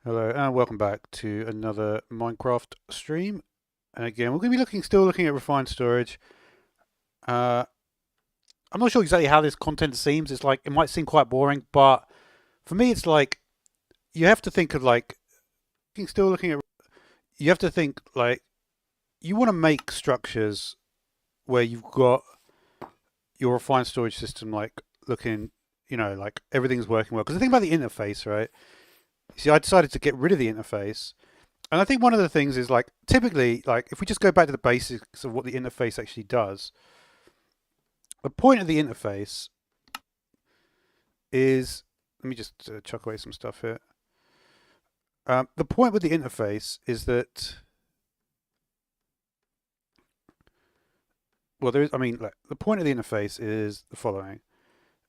Hello and welcome back to another Minecraft stream. And again, we're going to be still looking at refined storage. Uh, I'm not sure exactly how this content seems. It's like it might seem quite boring, but for me, it's like you have to think of like still looking at. You have to think like you want to make structures where you've got your refined storage system like looking, like everything's working well. Because the thing about the interface, right? See, I decided to get rid of the interface. And I think one of the things is like typically, like if we just go back to the basics of what the interface actually does, the point of the interface is, let me just chuck away some stuff here. The point with the interface is that, well, there is, I mean, like, the point of the interface is the following.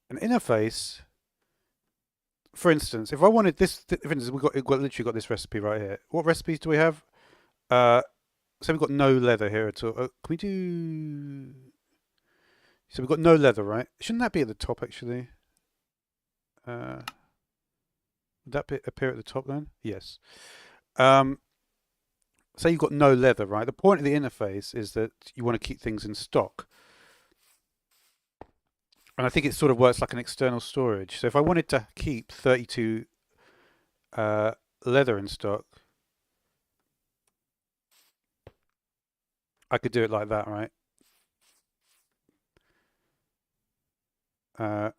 An interface, for instance, if I wanted this, for instance, we've literally got this recipe right here. What recipes do we have? Uh, so we've got no leather here at all. Can we do? So we've got no leather, right? Shouldn't that be at the top actually? Would that appear at the top then? Yes. Um, say you've got no leather, right? The point of the interface is that you want to keep things in stock. And I think it sort of works like an external storage. So if I wanted to keep 32 leather in stock, I could do it like that, right? Uh,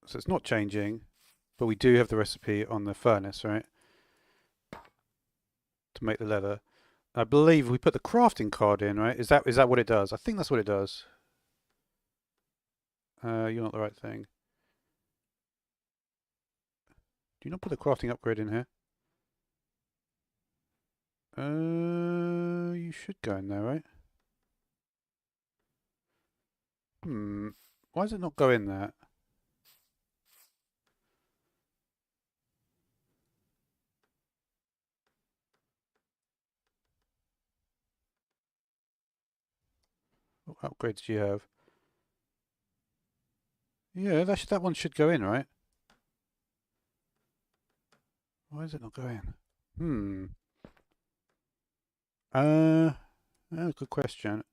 so it's not changing, but we do have the recipe on the furnace, right? To make the leather. I believe we put the crafting card in, right? Is that what it does? I think that's what it does. You're not the right thing. Do you not put the crafting upgrade in here? You should go in there, right? Why does it not go in there? What upgrades do you have? Yeah, that one should go in, right? Why does it not go in? Hmm. Uh, good question.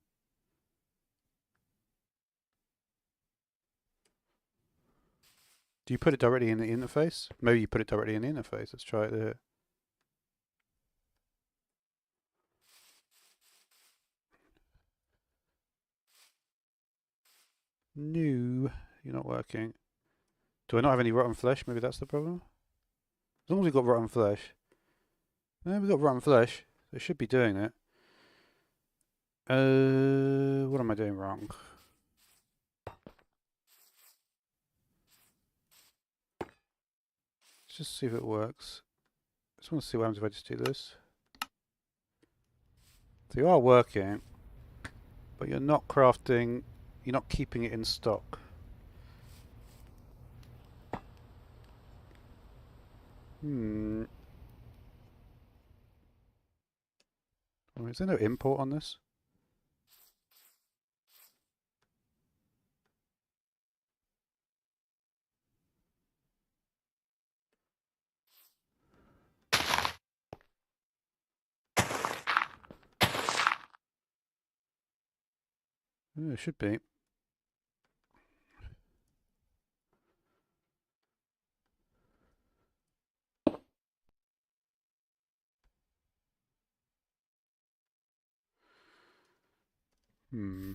Do you put it directly in the interface? Maybe you put it directly in the interface. Let's try it there. No, you're not working. Do I not have any rotten flesh? Maybe that's the problem. As long as we've got rotten flesh. We've got rotten flesh. It should be doing it. What am I doing wrong? Let's just see if it works. I just want to see what happens if I just do this. So you are working, but you're not crafting, you're not keeping it in stock. Hmm. Is there no import on this? Yeah, it should be. Hmm.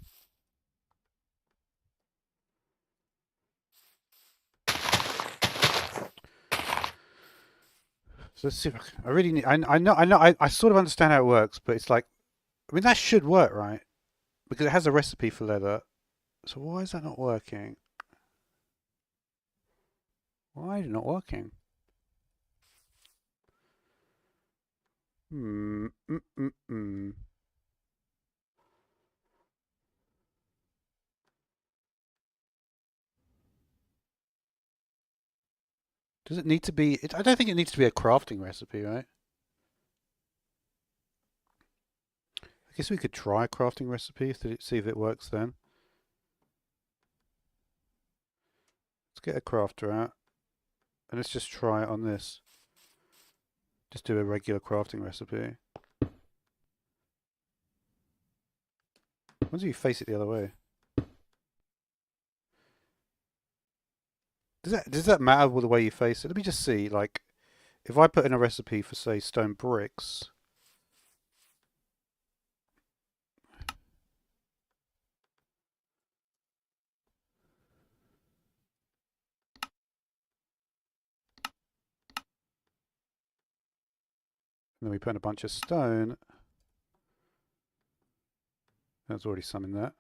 So let's see if I really need. I sort of understand how it works, but it's like, I mean, that should work, right? Because it has a recipe for leather. So why is that not working? Why is it not working? Hmm. Does it need to be? I don't think it needs to be a crafting recipe, right? I guess we could try a crafting recipe to see if it works then. Let's get a crafter out. And let's just try it on this. Just do a regular crafting recipe. Once you face it the other way. Does that matter with the way you face it? Let me just see, like, if I put in a recipe for, say, stone bricks. And then we put in a bunch of stone. There's already some in there.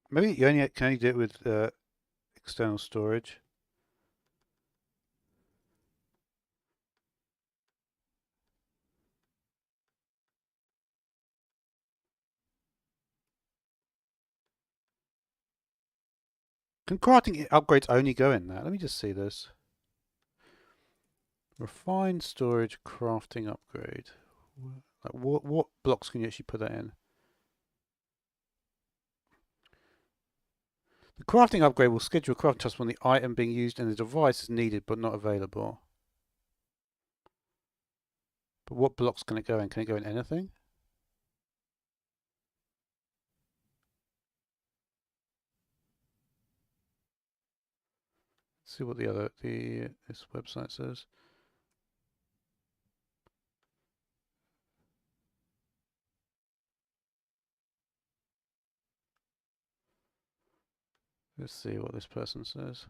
Maybe you only can only do it with external storage. Can crafting upgrades only go in that? Let me just see this. Refined storage crafting upgrade. Like what blocks can you actually put that in? The crafting upgrade will schedule a crafting task when the item being used in the device is needed but not available. But what blocks can it go in? Can it go in anything? Let's see what this website says. Let's see what this person says.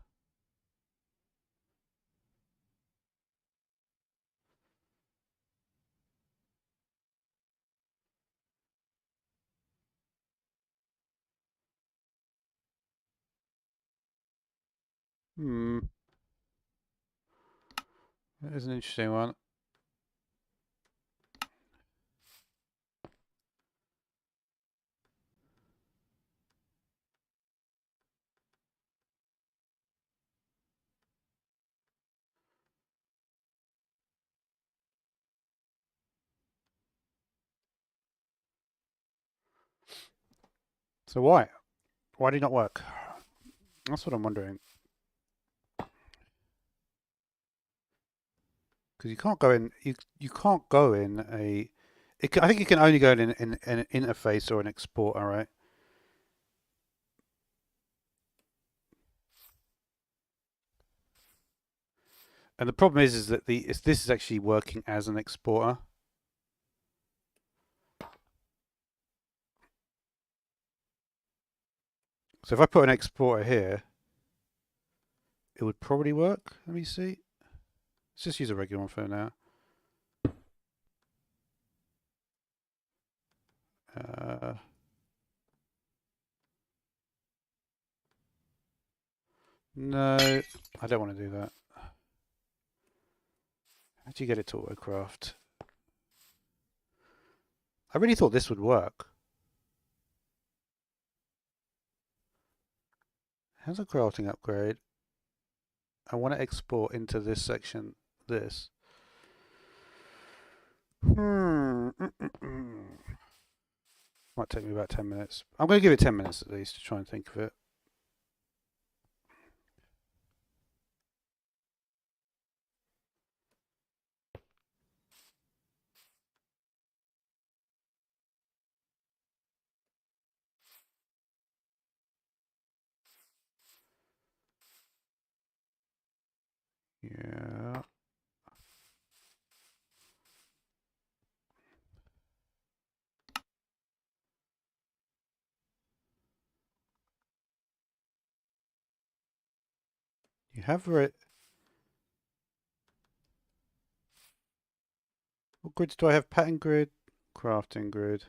That is an interesting one. So why? Why did it not work? That's what I'm wondering. Because you can't go in. You can't go in a. I think you can only go in an interface or an exporter, right? And the problem is that this is actually working as an exporter. So if I put an exporter here, it would probably work. Let me see. Let's just use a regular one for now. No, I don't want to do that. How do you get it to autocraft? I really thought this would work. How's a crafting upgrade? I want to export into this section, this. Might take me about 10 minutes. I'm going to give it 10 minutes at least to try and think of it. Yeah. You have it. What grids do I have? Pattern grid, crafting grid.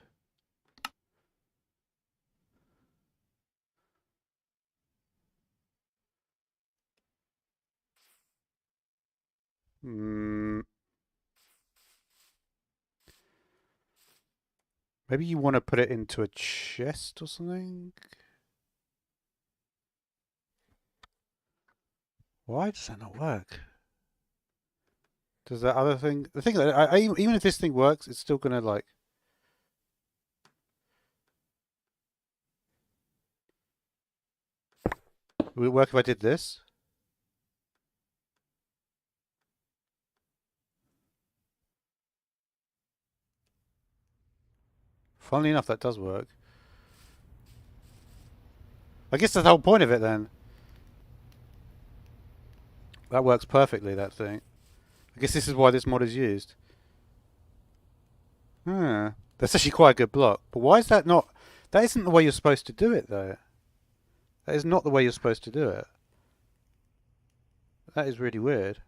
Maybe you want to put it into a chest or something? Why does that not work? Does that other thing? The thing that even if this thing works, it's still gonna like. Would it work if I did this? Funnily enough, that does work. I guess that's the whole point of it then. That works perfectly, that thing. I guess this is why this mod is used. Hmm. That's actually quite a good block. But why is that not... That isn't the way you're supposed to do it, though. That is not the way you're supposed to do it. That is really weird.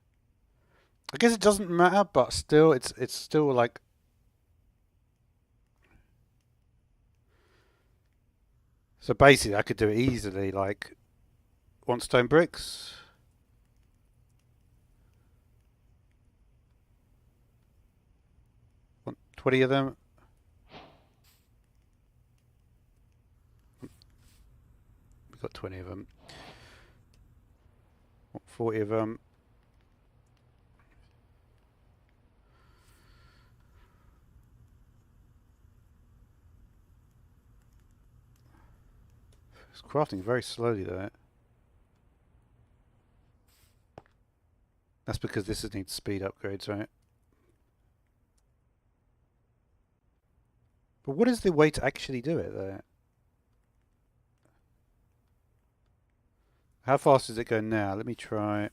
I guess it doesn't matter, but still, it's still like... So basically, I could do it easily, like... Want stone bricks? Want 20 of them? We've got 20 of them. Want 40 of them? It's crafting very slowly, though. That's because this needs speed upgrades, right? But what is the way to actually do it, though? How fast does it go now? Let me try.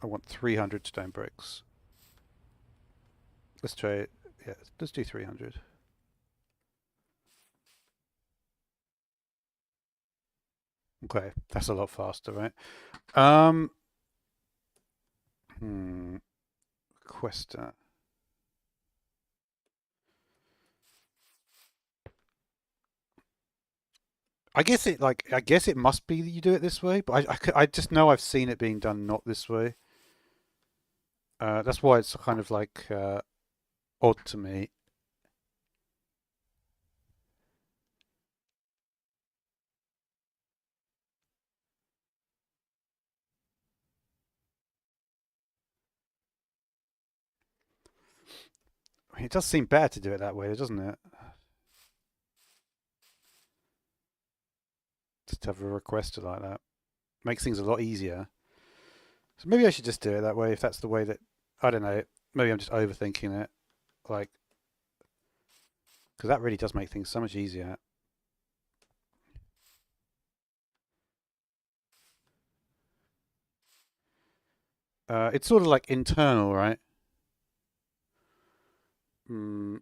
I want 300 stone bricks. Let's try it. Yeah, let's do 300. Okay, that's a lot faster, right? Um, Questa. I guess it must be that you do it this way, but I just know I've seen it being done not this way. That's why it's kind of like odd to me. I mean, it does seem better to do it that way, doesn't it? Just have a requester like that. Makes things a lot easier. So maybe I should just do it that way if that's the way that... I don't know. Maybe I'm just overthinking it. Like, because that really does make things so much easier. It's sort of like internal, right? Mm,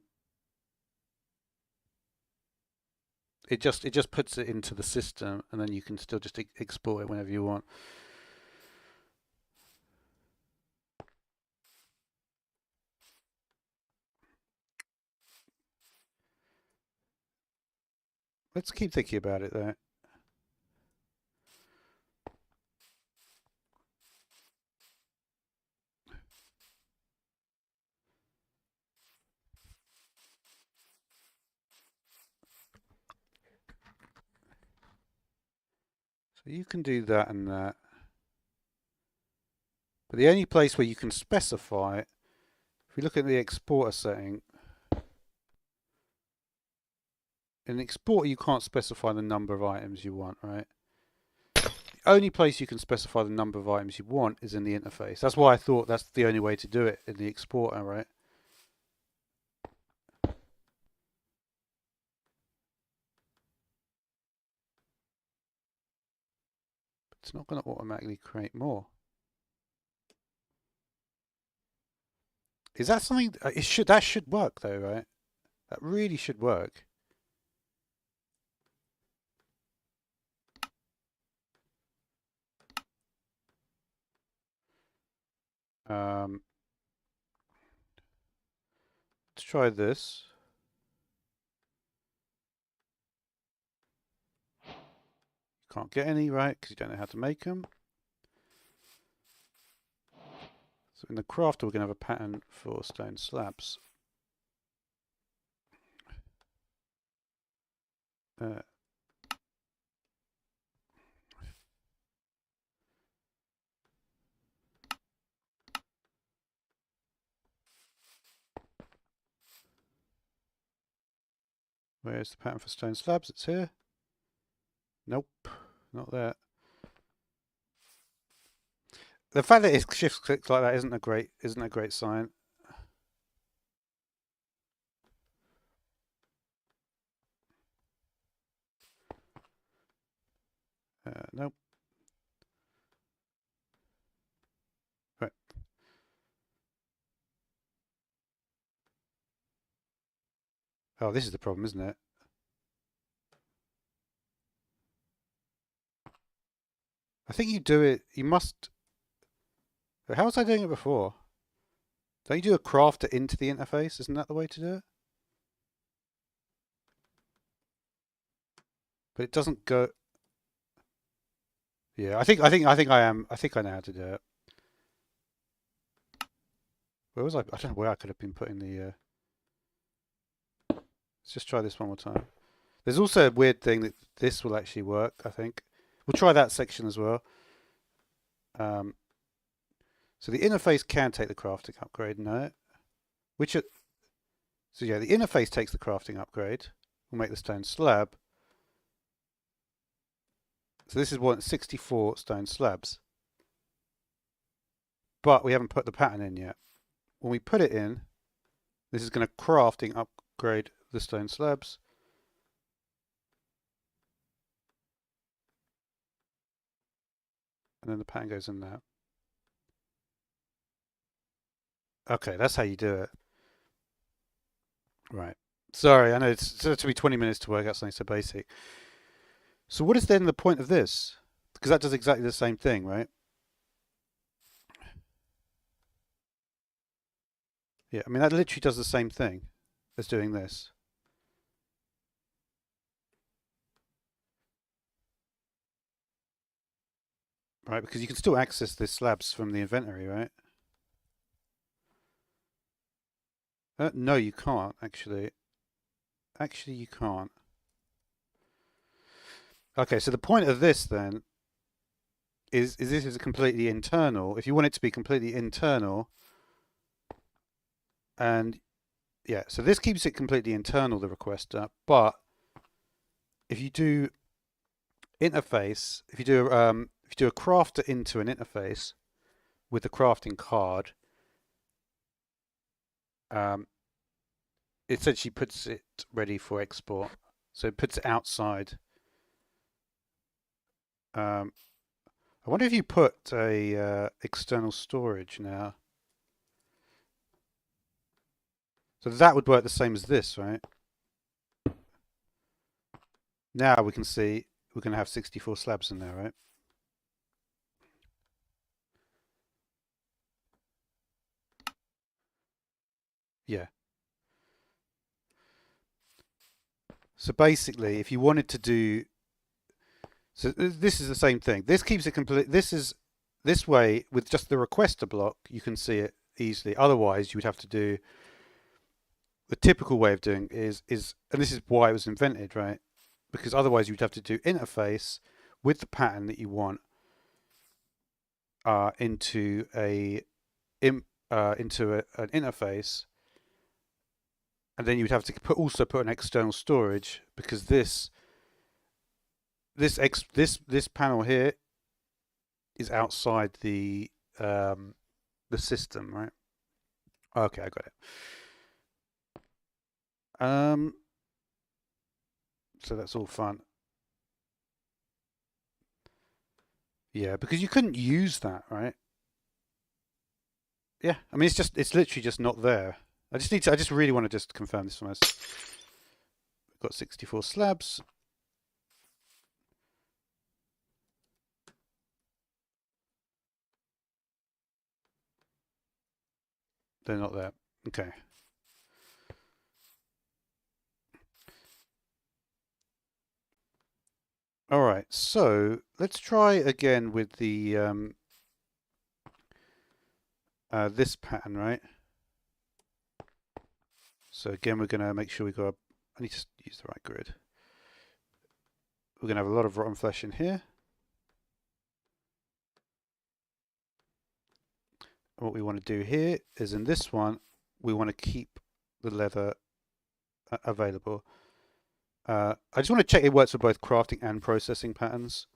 it just puts it into the system, and then you can still just export it whenever you want. Let's keep thinking about it though. So you can do that and that. But the only place where you can specify it, if you look at the exporter setting, in the exporter you can't specify the number of items you want, right? The only place you can specify the number of items you want is in the interface. That's why I thought that's the only way to do it in the exporter, right? But it's not going to automatically create more. Is that something? That should work though, right? That really should work. Let's try this. Can't get any, right? Because you don't know how to make them. So in the crafter, we're going to have a pattern for stone slabs. Uh, where's the pattern for stone slabs? It's here. Nope, not there. The fact that it shift clicks like that isn't a great sign. Nope. Right. Oh, this is the problem, isn't it? I think you do it. You must. How was I doing it before? Don't you do a crafter into the interface? Isn't that the way to do it? But it doesn't go. Yeah, I think I am. I think I know how to do it. Where was I? I don't know where I could have been putting the. Let's just try this one more time. There's also a weird thing that this will actually work. I think we'll try that section as well. So the interface can take the crafting upgrade. No, so yeah, the interface takes the crafting upgrade. We'll make the stone slab. So this is 64 stone slabs. But we haven't put the pattern in yet. When we put it in, this is going to crafting upgrade the stone slabs. And then the pattern goes in there. Okay, that's how you do it. Right. Sorry, I know it's to be 20 minutes to work out something so basic. So what is then the point of this? Because that does exactly the same thing, right? Yeah, I mean, that literally does the same thing as doing this. Right, because you can still access the slabs from the inventory, right? No, you can't, actually. Actually, you can't. Okay, so the point of this then is this is completely internal. If you want it to be completely internal, and yeah, so this keeps it completely internal, the requester, but if you do interface, if you do a crafter into an interface with the crafting card, it essentially puts it ready for export. So it puts it outside. I wonder if you put a external storage now. So that would work the same as this, right? Now we can see we're going to have 64 slabs in there, right? Yeah. So basically, if you wanted to do, so this is the same thing. This keeps it complete. This way with just the requester block, you can see it easily. Otherwise, you would have to do the typical way of doing and this is why it was invented, right? Because otherwise, you'd have to do interface with the pattern that you want into an interface, and then you'd have to also put an external storage because this panel here is outside the system, right? Okay, I got it. So that's all fun. Yeah, because you couldn't use that, right? Yeah, I mean it's literally just not there. I just really want to just confirm this one. We've got 64 slabs. They're not there. Okay. All right, so let's try again with the this pattern, right? So again, we're going to make sure we got. I need to use the right grid. we're going to have a lot of rotten flesh in here. And what we want to do here is in this one, we want to keep the leather available. I just want to check it works for both crafting and processing patterns.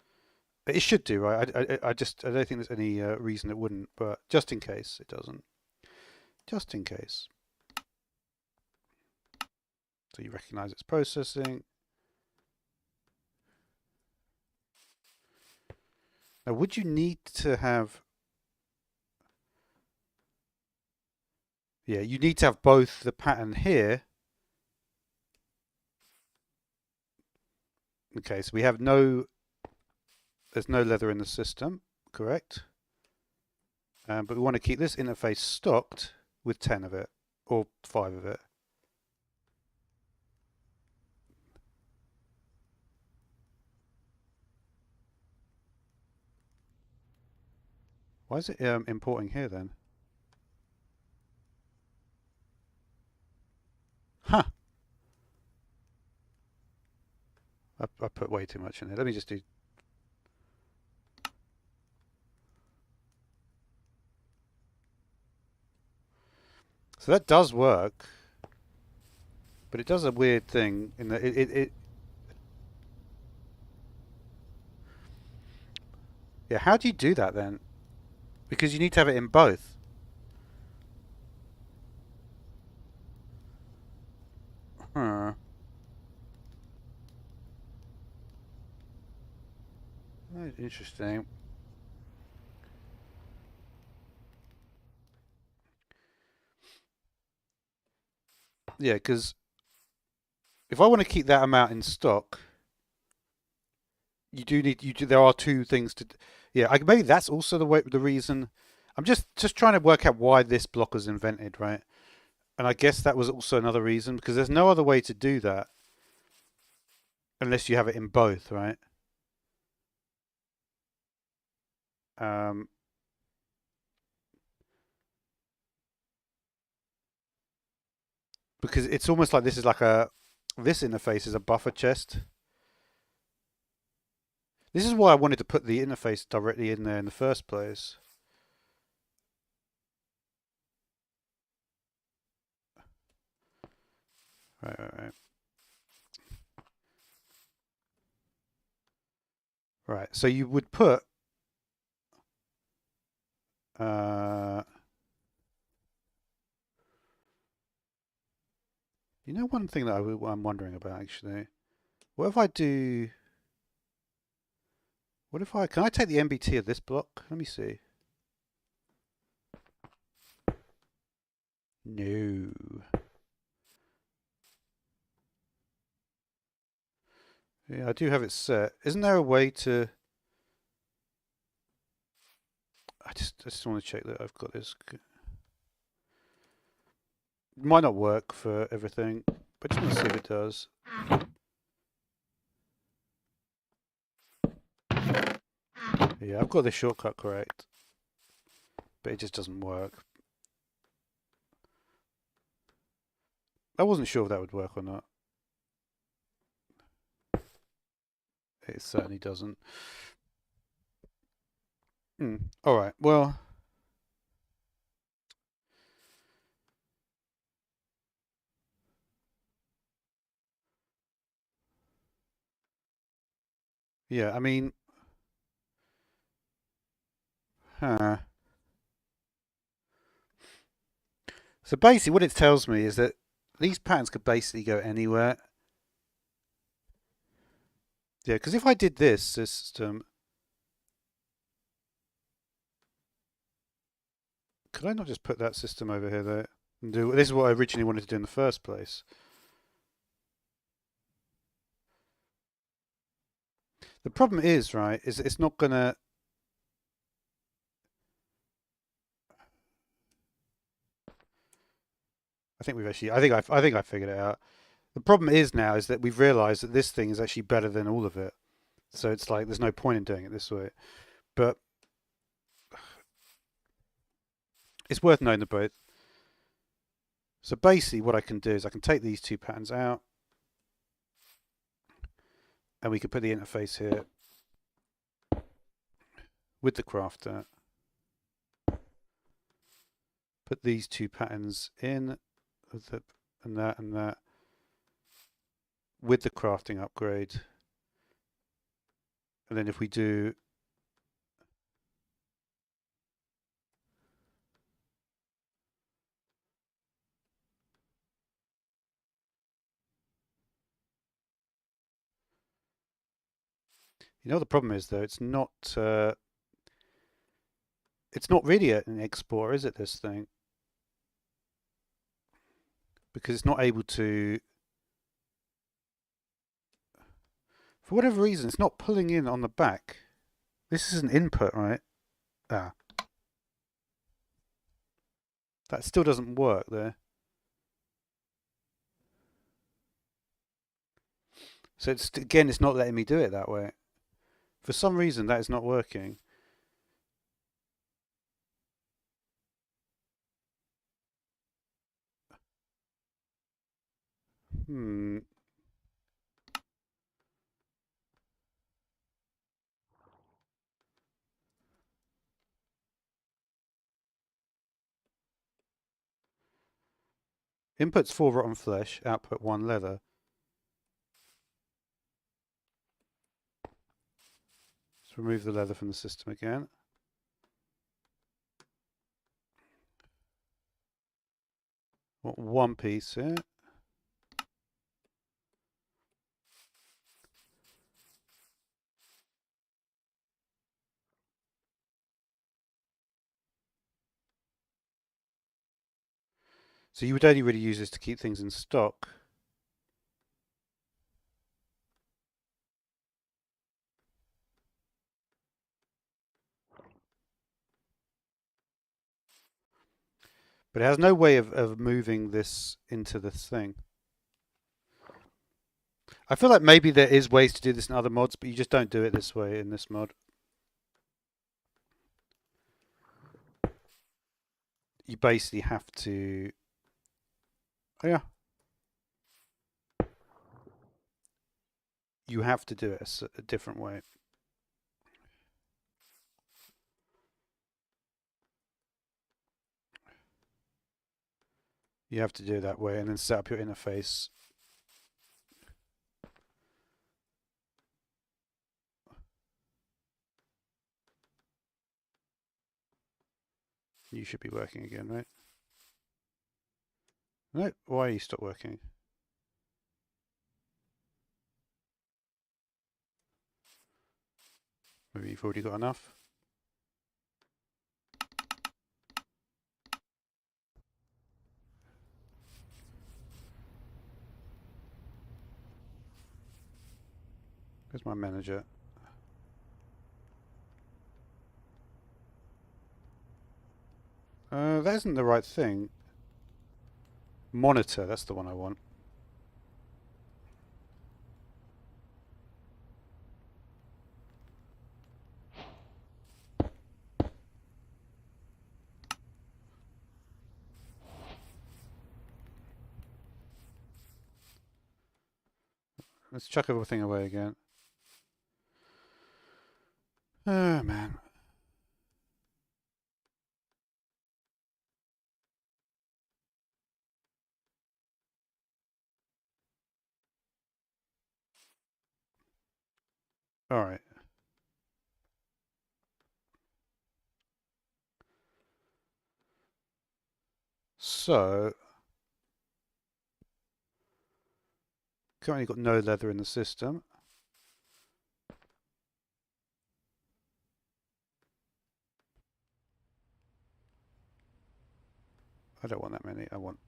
It should do, right? I don't think there's any reason it wouldn't, but just in case it doesn't. Just in case. So you recognize it's processing. Now, would you need to have... Yeah, you need to have both the pattern here. Okay, so we have no... There's no leather in the system, correct? But we want to keep this interface stocked with 10 of it, or 5 of it. Why is it importing here then? Huh. I put way too much in there. Let me just do... So that does work, but it does a weird thing in that Yeah, how do you do that then? Because you need to have it in both. Huh. Interesting. Yeah, because if I want to keep that amount in stock, you do need there are two things to. Yeah, maybe that's also the reason. I'm just trying to work out why this block was invented, right? And I guess that was also another reason because there's no other way to do that unless you have it in both, right? Because it's almost like this interface is a buffer chest. This is why I wanted to put the interface directly in there in the first place. Right. Right, so you would put you know, one thing that I'm wondering about actually. What if I do? What if can I take the MBT of this block? Let me see. No. Yeah, I do have it set. Isn't there a way to? I just want to check that I've got this. It might not work for everything, but just want to see if it does. Yeah, I've got the shortcut correct, but it just doesn't work. I wasn't sure if that would work or not. It certainly doesn't. All right, well. Yeah, I mean, huh. So basically what it tells me is that these patterns could basically go anywhere. Yeah, because if I did this system, could I not just put that system over here though? And do this is what I originally wanted to do in the first place. The problem is, right, is it's not gonna. I think we've actually. I think I figured it out. The problem is now is that we've realised that this thing is actually better than all of it. So it's like there's no point in doing it this way. But it's worth knowing the both. So basically what I can do is I can take these two patterns out. And we could put the interface here with the crafter. Put these two patterns in, and that, with the crafting upgrade. And then if we do the problem is though, it's not really an export, is it, this thing? Because it's not able to, for whatever reason, it's not pulling in on the back. This is an input, right? Ah. That still doesn't work there. So it's not letting me do it that way. For some reason, that is not working. Inputs 4 rotten flesh, output 1 leather. Let's remove the leather from the system again. Want 1 piece here. So you would only really use this to keep things in stock. But it has no way of moving this into this thing. I feel like maybe there is ways to do this in other mods, but you just don't do it this way in this mod. You basically have to... Oh, yeah. You have to do it a different way. You have to do it that way and then set up your interface. You should be working again, right? No, why you stop working? Maybe you've already got enough. Where's my manager? That isn't the right thing. Monitor, that's the one I want. Let's chuck everything away again. Oh, man. All right. So, currently got no leather in the system. I don't want that many. I want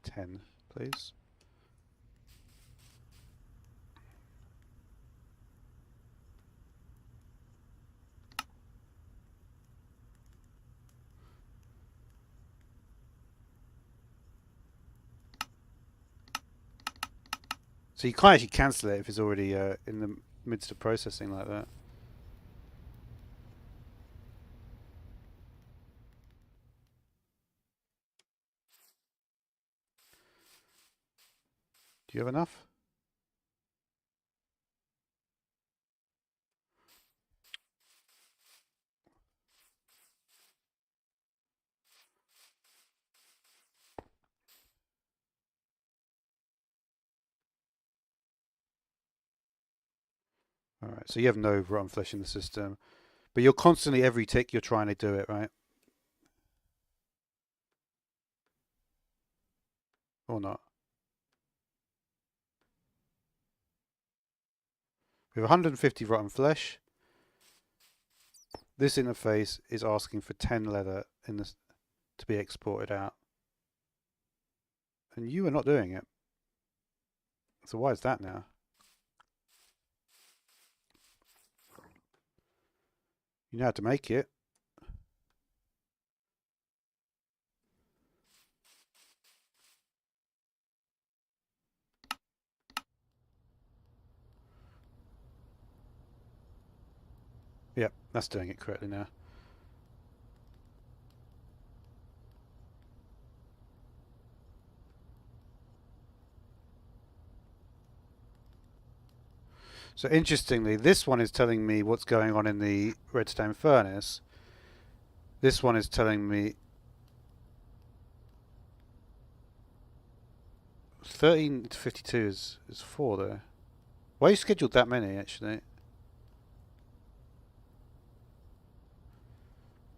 10, please. So you can't actually cancel it if it's already in the midst of processing like that. Do you have enough? Alright, so you have no rotten flesh in the system. But you're constantly, every tick, you're trying to do it, right? Or not? We have 150 rotten flesh. This interface is asking for 10 leather in this to be exported out. And you are not doing it. So why is that now? You know how to make it. Yep, that's doing it correctly now. So interestingly, this one is telling me what's going on in the redstone furnace. This one is telling me 13 to 52 is 4 there. Why you scheduled that many actually?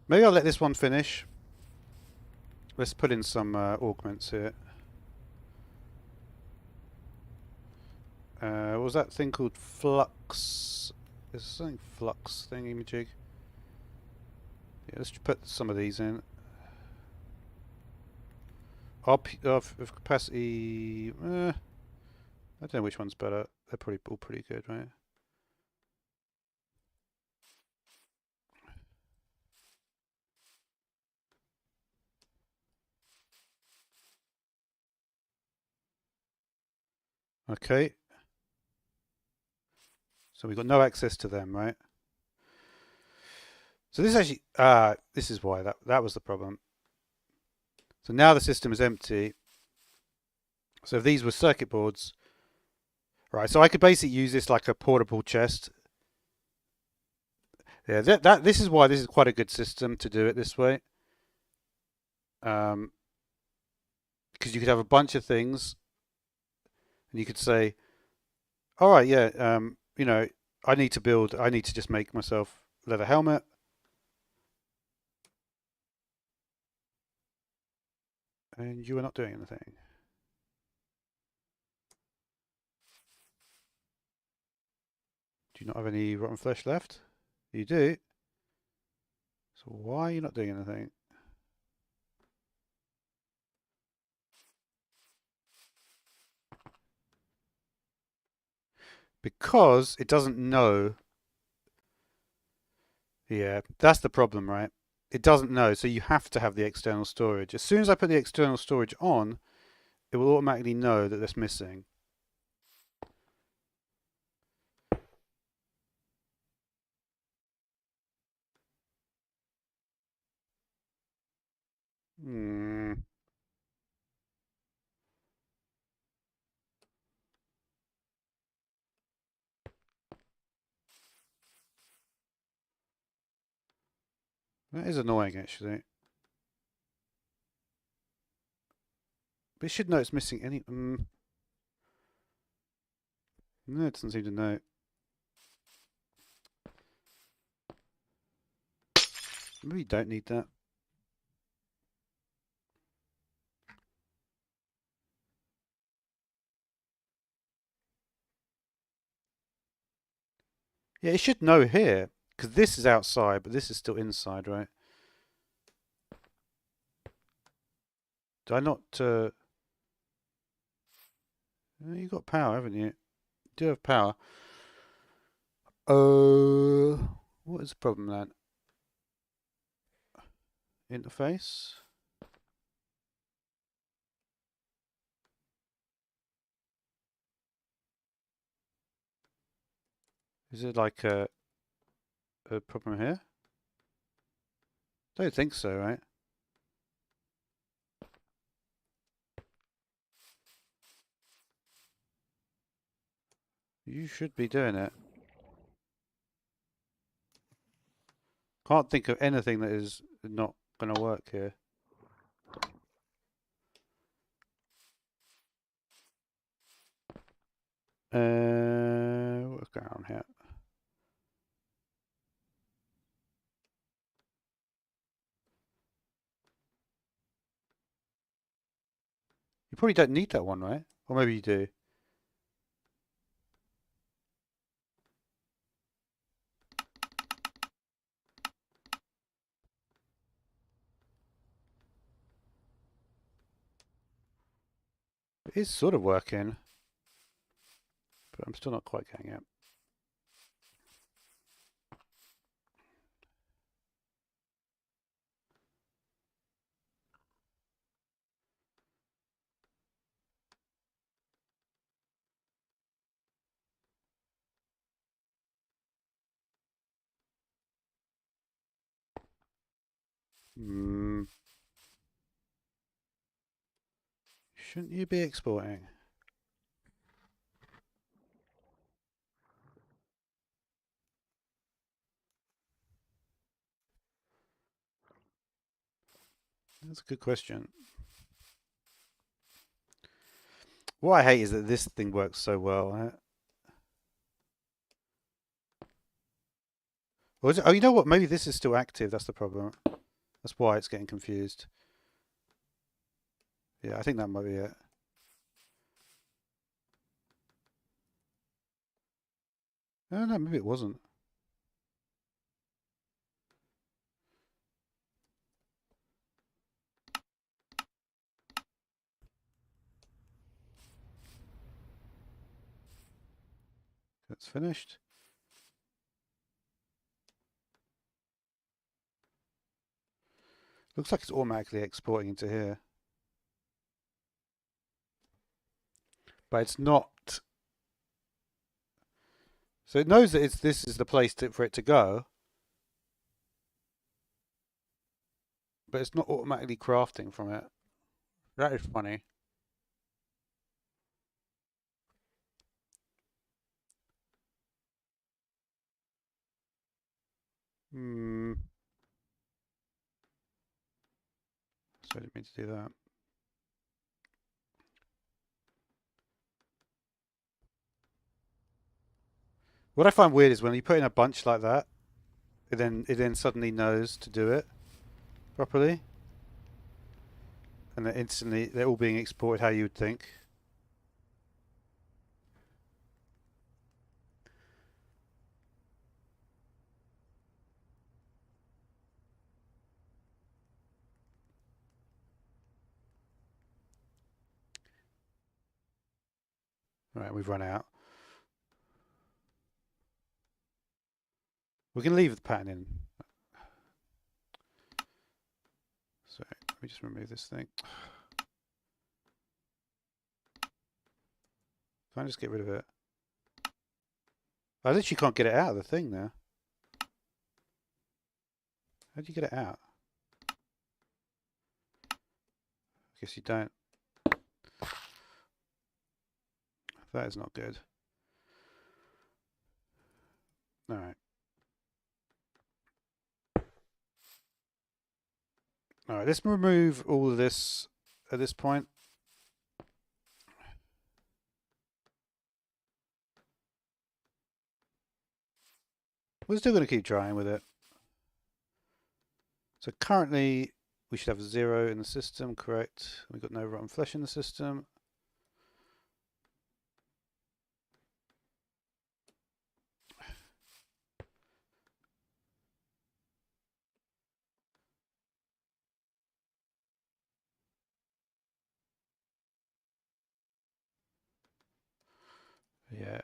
Maybe I'll let this one finish. Let's put in some augments here. What was that thing called? Flux. Is something flux thingy-majig? Yeah, let's put some of these in. Of capacity. I don't know which one's better. They're probably all pretty good, right? Okay. So we've got no access to them, right? So this actually, this is why that was the problem. So now the system is empty. So if these were circuit boards, right? So I could basically use this like a portable chest. Yeah, this is why this is quite a good system to do it this way. Because you could have a bunch of things, and you could say, all right, yeah, you know, I need to just make myself a leather helmet. And you are not doing anything. Do you not have any rotten flesh left? You do. So why are you not doing anything? Because it doesn't know. Yeah, that's the problem, right? It doesn't know, so you have to have the external storage. As soon as I put the external storage on, it will automatically know that that's missing. Hmm. That is annoying, actually. But it should know it's missing any. No, it doesn't seem to know. Maybe you don't need that. Yeah, it should know here. Because this is outside, but this is still inside, right? Do I not... you've got power, haven't you? You do have power. What is the problem then? Interface? Is it like a problem here? Don't think so, right? You should be doing it. Can't think of anything that is not going to work here. What's going on here? You probably don't need that one, right? Or maybe you do. It is sort of working, but I'm still not quite getting it. Hmm. Shouldn't you be exporting? That's a good question. What I hate is that this thing works so well. Or is it, oh, you know what? Maybe this is still active. That's the problem. That's why it's getting confused. Yeah, I think that might be it. No, no, maybe it wasn't. That's finished. Looks like it's automatically exporting into here. But it's not. So it knows that this is the place for it to go, but it's not automatically crafting from it. That is funny. Hmm. So I didn't mean to do that. What I find weird is when you put in a bunch like that, it then suddenly knows to do it properly, and then instantly they're all being exported how you would think. Right, we've run out. We can leave the pattern in. So let me just remove this thing. Can I just get rid of it? I literally can't get it out of the thing now. How do you get it out? I guess you don't. That is not good. Alright. Alright, let's remove all of this at this point. We're still going to keep trying with it. So currently we should have 0 in the system, correct? We've got no rotten flesh in the system. Yeah.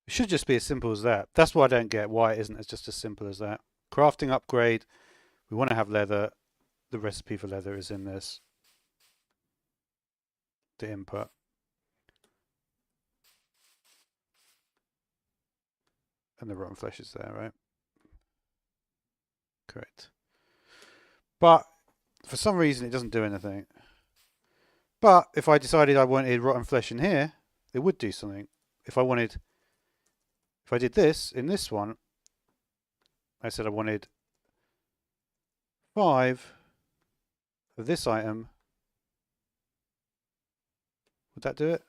It should just be as simple as that. That's why I don't get why it isn't just as simple as that. Crafting upgrade. We want to have leather. The recipe for leather is in this. The input. And the rotten flesh is there, right? Correct. But for some reason it doesn't do anything. But if I decided I wanted rotten flesh in here, it would do something. If I did this in this one, I said I wanted 5 of this item. Would that do it?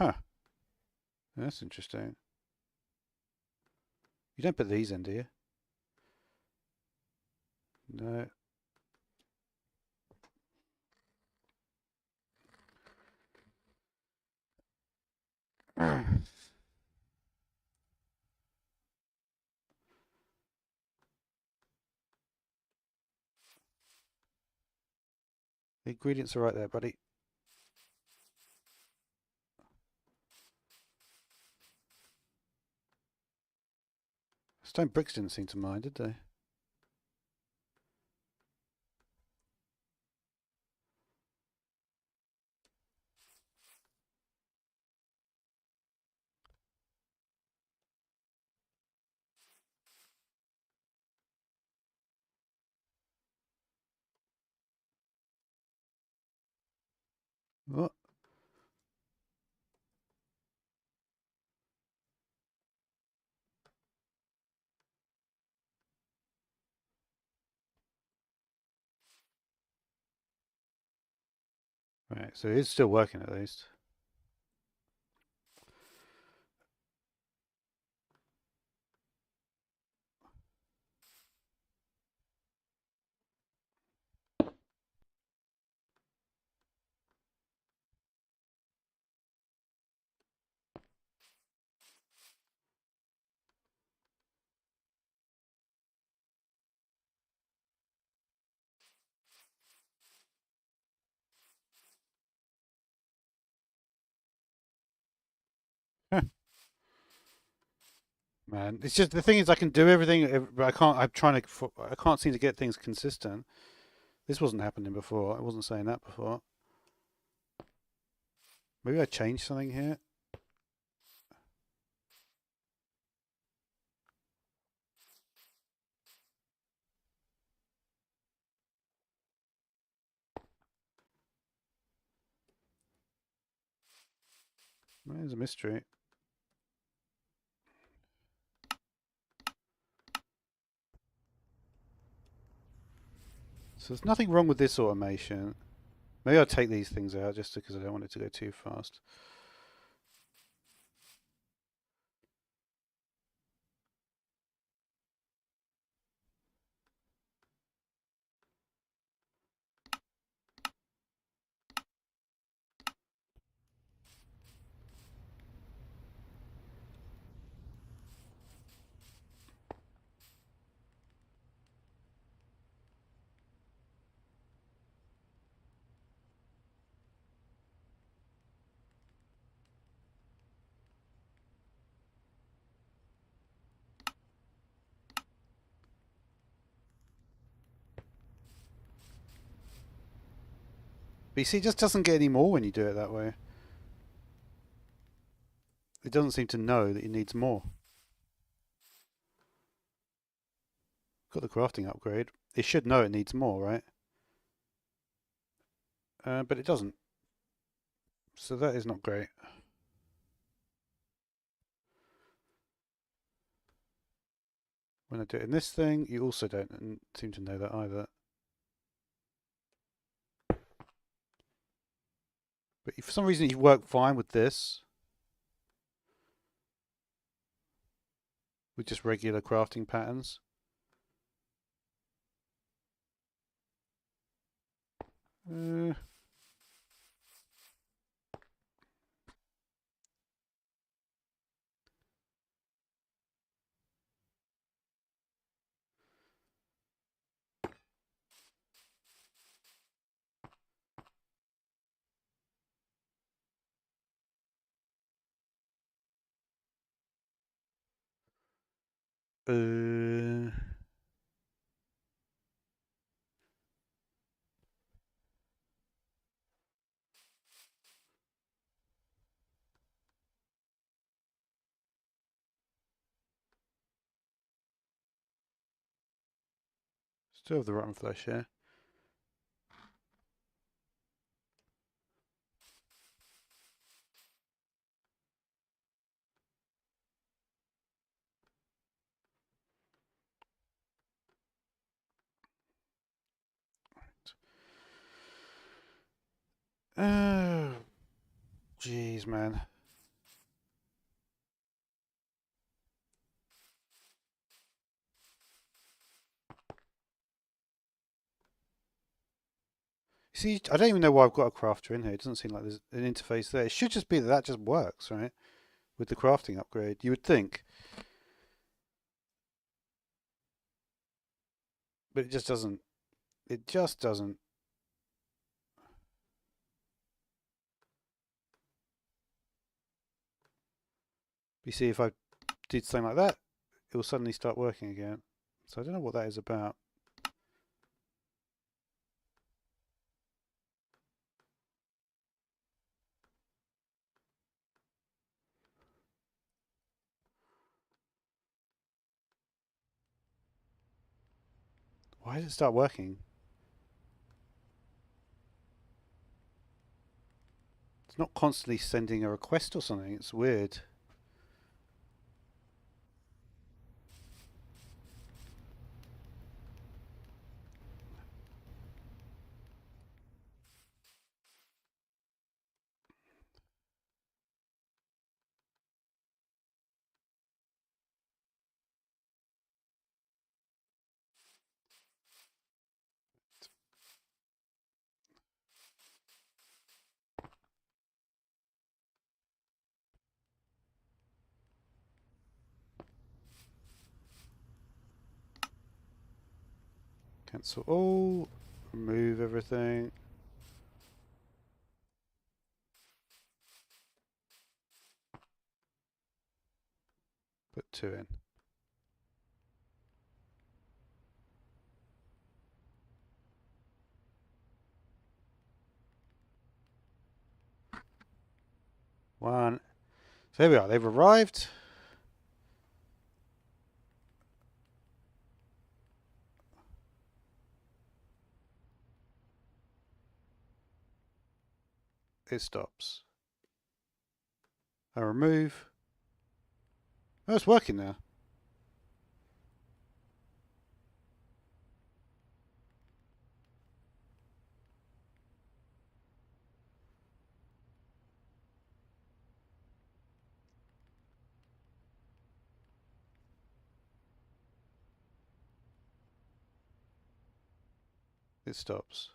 Huh. That's interesting. You don't put these in, do you? No. The ingredients are right there, buddy. Stone bricks didn't seem to mind, did they? What? Right, so it's still working at least. Man, it's just the thing is I can do everything, but I can't. I'm trying to. I can't seem to get things consistent. This wasn't happening before. I wasn't saying that before. Maybe I changed something here. There's a mystery. So there's nothing wrong with this automation. Maybe I'll take these things out just because I don't want it to go too fast. But you see, it just doesn't get any more when you do it that way. It doesn't seem to know that it needs more. Got the crafting upgrade. It should know it needs more, right? But it doesn't. So that is not great. When I do it in this thing, you also don't seem to know that either. But if for some reason you work fine with this, with just regular crafting patterns. Uh, uh, Still have the rotten flesh here. Oh, jeez, man. See, I don't even know why I've got a crafter in here. It doesn't seem like there's an interface there. It should just be that that just works, right? With the crafting upgrade, you would think. But it just doesn't. It just doesn't. You see, if I did something like that, it will suddenly start working again. So I don't know what that is about. Why did it start working? It's not constantly sending a request or something. It's weird. Cancel all. Remove everything. Put 2 in. One. So here we are. They've arrived. It stops. I remove. Oh, it's working now. It stops.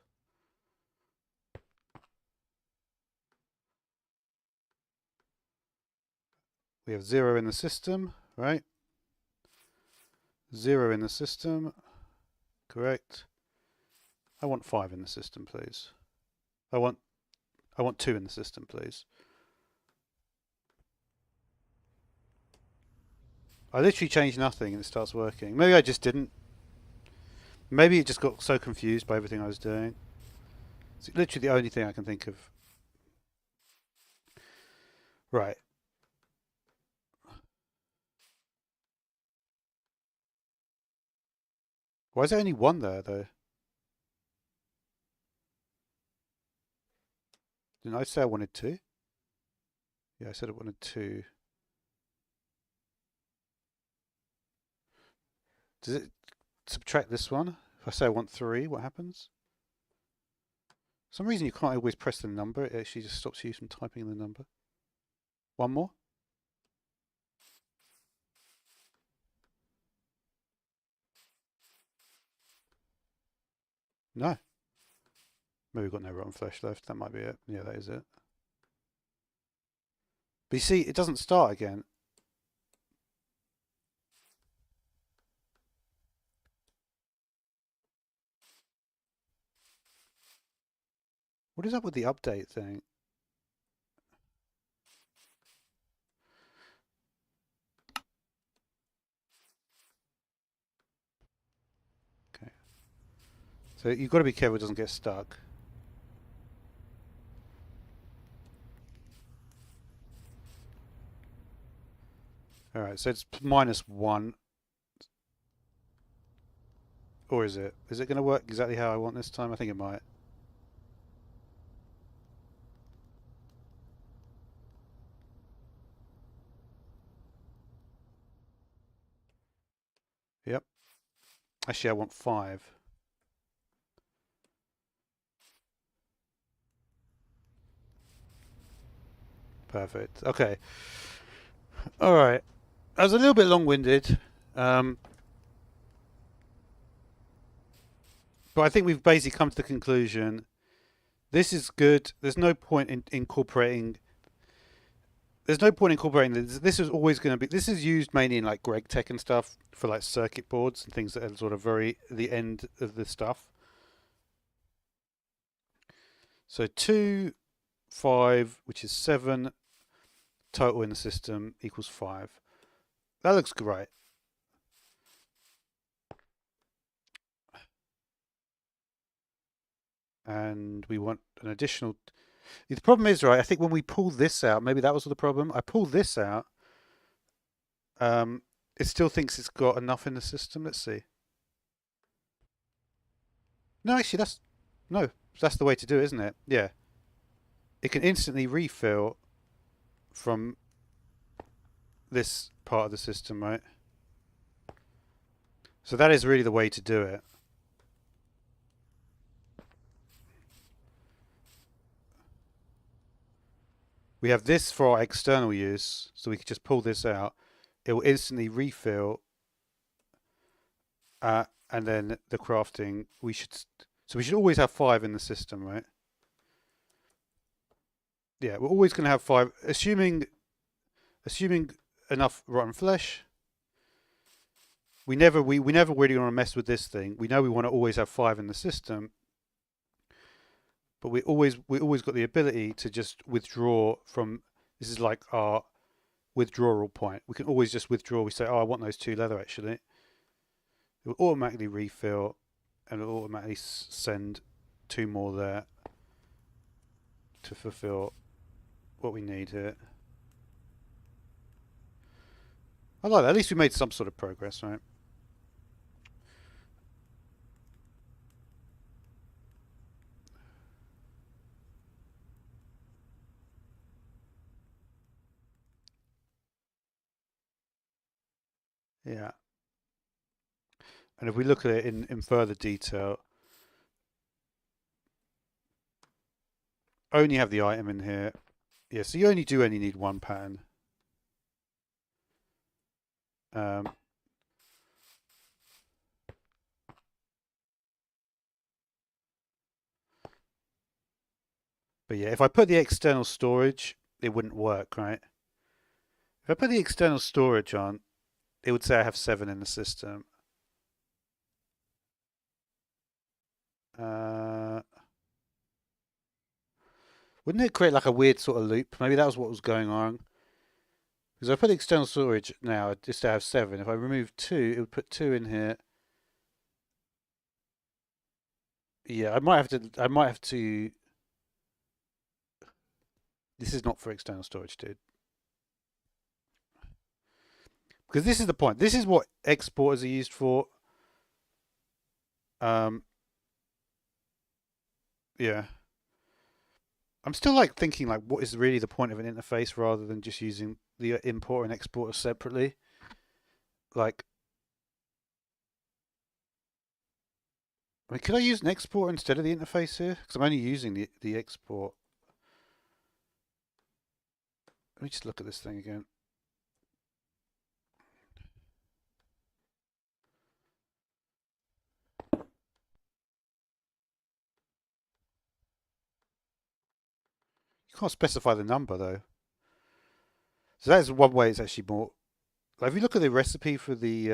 We have 0 in the system, right? 0 in the system. Correct. I want 5 in the system, please. I want 2 in the system, please. I literally changed nothing and it starts working. Maybe I just didn't. Maybe it just got so confused by everything I was doing. It's literally the only thing I can think of. Right. Why is there only 1 there, though? Didn't I say I wanted 2? Yeah, I said I wanted 2. Does it subtract this one? If I say I want 3, what happens? For some reason you can't always press the number. It actually just stops you from typing in the number. 1 more? No. Maybe we've got no rotten flesh left. That might be it. Yeah, that is it. But you see, it doesn't start again. What is up with the update thing? Okay. So you've got to be careful it doesn't get stuck. Alright, so it's -1. Or is it? Is it going to work exactly how I want this time? I think it might. Yep. Actually, I want 5. Perfect. Okay. Alright. I was a little bit long-winded. But I think we've basically come to the conclusion This is good. There's no point in incorporating. There's no point incorporating this. This is always going to be. This is used mainly in like GregTech and stuff for like circuit boards and things that are sort of very the end of the stuff. So 2, 5, which is 7 total in the system equals 5. That looks great. And we want an additional. The problem is, right, I think when we pull this out, maybe that was the problem. I pull this out. It still thinks it's got enough in the system. Let's see. No, actually, that's the way to do it, isn't it? Yeah. It can instantly refill from this part of the system, right? So that is really the way to do it. We have this for our external use, so we can just pull this out. It will instantly refill, and then the crafting we should. So we should always have 5 in the system, right? Yeah, we're always going to have 5, assuming enough rotten flesh. We never really want to mess with this thing. We know we want to always have 5 in the system, but we always got the ability to just withdraw from. This is like our withdrawal point. We can always just withdraw. We say, oh, I want those 2 leather actually. It will automatically refill, and it will automatically send 2 more there to fulfill what we need here. I like that. At least we made some sort of progress, right? Yeah. And if we look at it in further detail, only have the item in here. Yeah, so you only need 1 pattern. Um, but yeah, if I put the external storage, it wouldn't work, right? If I put the external storage on, it would say I have 7 in the system. Wouldn't it create like a weird sort of loop? Maybe that was what was going on. Because if I put the external storage now, just to have 7. If I remove 2, it would put 2 in here. Yeah, I might have to. This is not for external storage, dude. Because this is the point. This is what exporters are used for. Yeah. I'm still like thinking like what is really the point of an interface rather than just using the import and exporter separately. Like, I mean, could I use an exporter instead of the interface here? Because I'm only using the export. Let me just look at this thing again. You can't specify the number though. So that's one way it's actually more. Like if you look at the recipe for the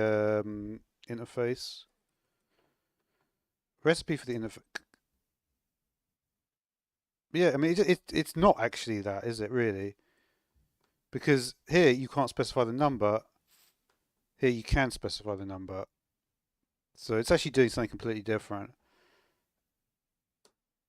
interface, yeah, I mean it's not actually that, is it really? Because here you can't specify the number. Here you can specify the number. So it's actually doing something completely different.